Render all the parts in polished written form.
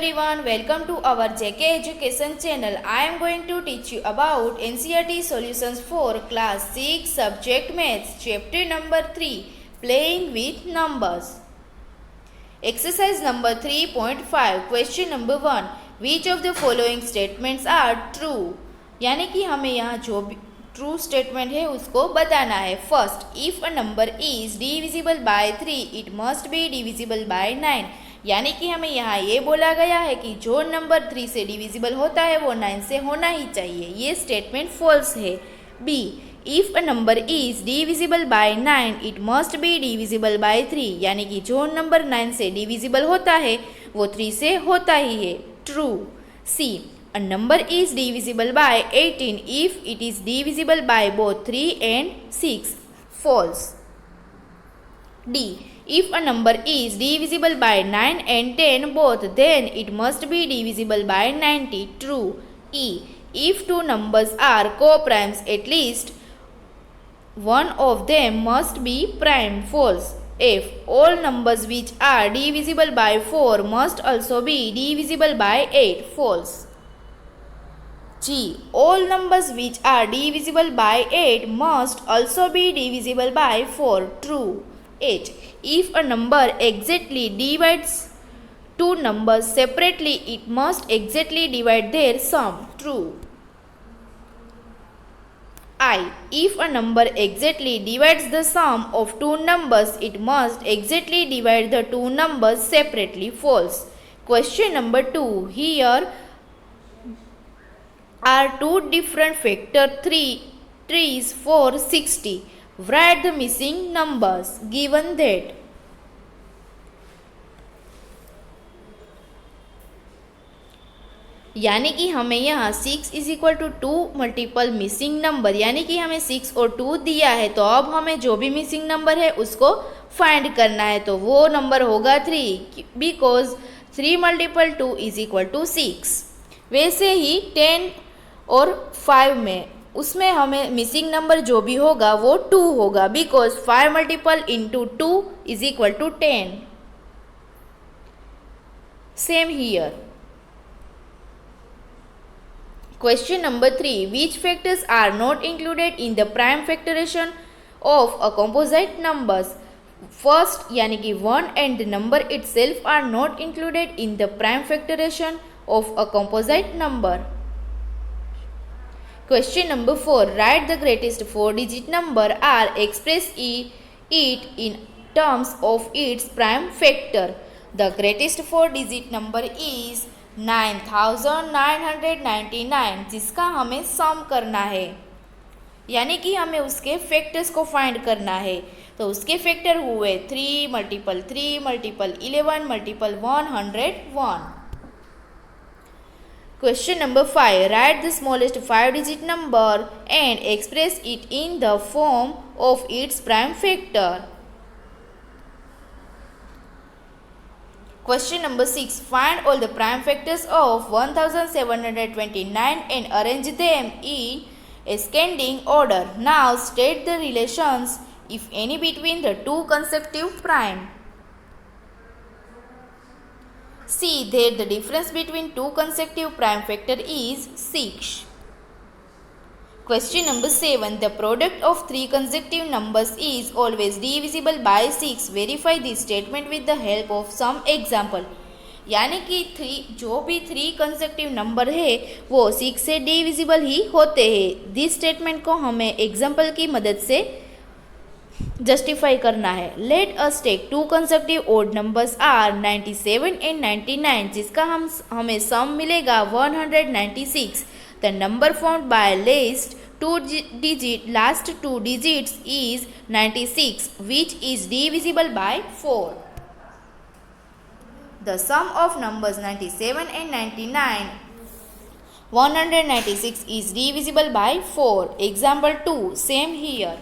everyone, welcome to our JK Education channel. I am going to teach you about NCERT solutions for class 6 subject maths chapter number 3 playing with numbers. Exercise number 3.5 question number 1 which of the following statements are true? यानी कि हमें यहाँ जो भी true statement है उसको बताना है. First, if a number is divisible by 3 it must be divisible by 9. यानी कि हमें यहाँ ये बोला गया है कि जो नंबर 3 से डिविजिबल होता है वो 9 से होना ही चाहिए. ये स्टेटमेंट फॉल्स है. B, if a number is divisible by 9 it must be divisible by 3. यानी कि जो नंबर 9 से डिविजिबल होता है वो 3 से होता ही है. True. C, a number is divisible by 18 if it is divisible by both 3 and 6. False. D, if a number is divisible by 9 and 10 both, then it must be divisible by 90. True. E, if two numbers are co-primes, at least one of them must be prime. False. F, all numbers which are divisible by 4 must also be divisible by 8. False. G, all numbers which are divisible by 8 must also be divisible by 4. True. H, if a number exactly divides two numbers separately, it must exactly divide their sum. True. I, if a number exactly divides the sum of two numbers, it must exactly divide the two numbers separately. False. Question number 2. Here are two different factor trees for 60. Write the missing numbers given that. यानी कि हमें यहाँ 6 is equal to 2 multiple missing number, यानी कि हमें 6 और 2 दिया है. तो अब हमें जो भी मिसिंग नंबर है उसको फाइंड करना है. तो वो नंबर होगा 3 because 3 multiple 2 is equal to 6. वैसे ही 10 और 5 में उसमें हमें मिसिंग नंबर जो भी होगा वो 2 होगा because 5 multiple into 2 is equal to 10. Same here. Question number 3. Which factors are not included in the prime factorization of a composite numbers? First, यानी कि 1 and the number itself are not included in the prime factorization of a composite number. Question number 4. Write the greatest 4-digit number or express it in terms of its prime factor. The greatest 4-digit number is 9999 जिसका हमें सम करना है, यानी कि हमें उसके factors को find करना है. तो उसके फैक्टर हुए 3 multiple 3 multiple 11 multiple 101. Question number 5. Write the smallest 5-digit number and express it in the form of its prime factor. Question number 6. Find all the prime factors of 1729 and arrange them in ascending order. Now state the relations, if any, between the two consecutive prime. See that the difference between two consecutive prime factor is 6. Question number 7. The product of three consecutive numbers is always divisible by 6. Verify this statement with the help of some example. यानी कि जो भी 3 consecutive number है वो 6 से divisible ही होते हैं. This statement को हमें एग्जाम्पल की मदद से जस्टिफाई करना है. Let us take 2 consecutive odd numbers are 97 and 99 जिसका हमें सम मिलेगा 196. The number found by last two digits is 96, which is divisible by 4. The sum of numbers 97 and 99, 196 is divisible by 4. Example 2. Same here.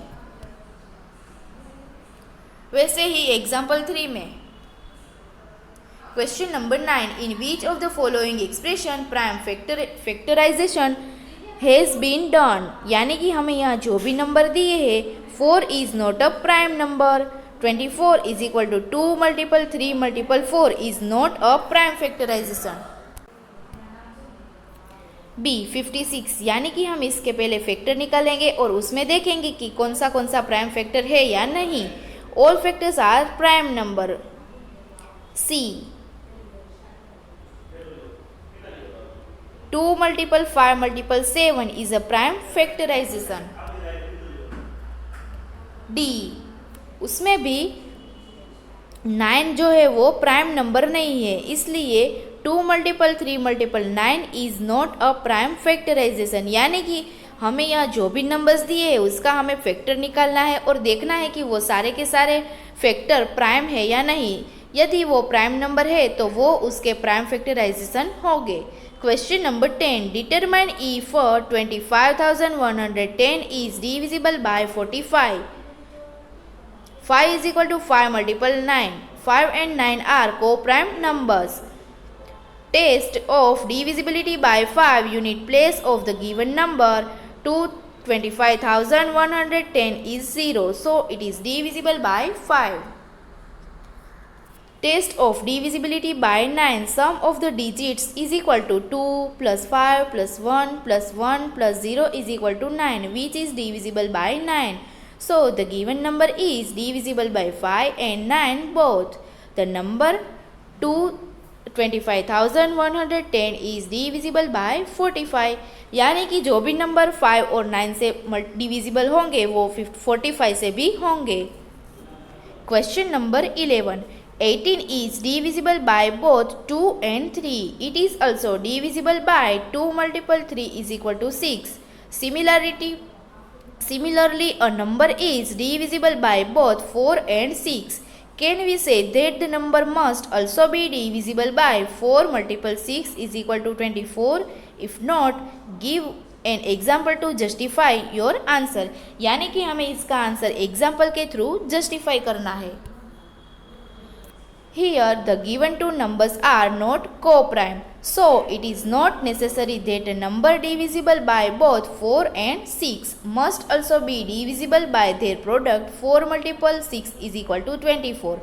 वैसे ही example 3 में. Question number 9. In which of the following expression prime factorization has been done? यानी कि हमें यहाँ जो भी number दिए हैं 4 is not a prime number, 24 is equal to 2 multiple 3 multiple 4 is not a prime factorization. B 56 यानी कि हम इसके पहले फैक्टर निकालेंगे और उसमें देखेंगे कि कौन सा प्राइम फैक्टर है या नहीं. All factors are prime number. C 2 multiple 5 multiple 7 is a prime factorization. D उसमें भी 9 जो है वो प्राइम नंबर नहीं है, इसलिए 2 multiple 3 multiple 9 is not a prime factorization. यानी कि हमें यहाँ जो भी नंबर्स दिए है उसका हमें फैक्टर निकालना है और देखना है कि वो सारे के सारे फैक्टर प्राइम है या नहीं. यदि वो प्राइम नंबर है तो वो उसके प्राइम फैक्टराइजेशन होंगे. Question number 10. Determine if 25,110 is divisible bye 45. 5 is equal to 5 multiple 9. 5 and 9 are co-prime numbers. Test of divisibility by 5 unit place of the given number. 25,110 is 0, so it is divisible by 5. Test of divisibility by 9. Sum of the digits is equal to 2 plus 5 plus 1 plus 1 plus 0 is equal to 9, which is divisible by 9. So the given number is divisible by 5 and 9 both. The number 25,110 is divisible by 45. यानी कि जो भी number 5 और 9 से divisible होंगे वो 45 से भी होंगे. Question number 11. 18 is divisible by both 2 and 3. It is also divisible by 2 multiple 3 is equal to 6. Similarly, a number is divisible by both 4 and 6. Can we say that the number must also be divisible by 4 multiple 6 is equal to 24? If not, give an example to justify your answer. यानी कि हमें इसका answer example के through justify करना है. Here the given two numbers are not co-prime, so it is not necessary that a number divisible by both 4 and 6 must also be divisible by their product. 4 multiple 6 is equal to 24.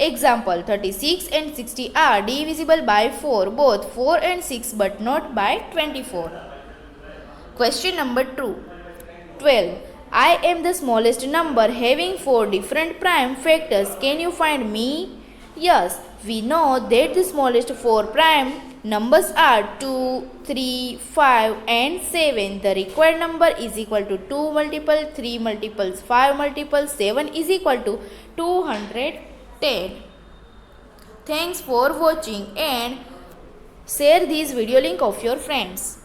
Example, 36 and 60 are divisible by 4, both 4 and 6, but not by 24. Question number 12. I am the smallest number having 4 different prime factors. Can you find me? Yes, we know that the smallest 4 prime numbers are 2, 3, 5 and 7. The required number is equal to 2 multiple 3 multiples 5 multiples 7 is equal to 210. Thanks for watching and share this video link of your friends.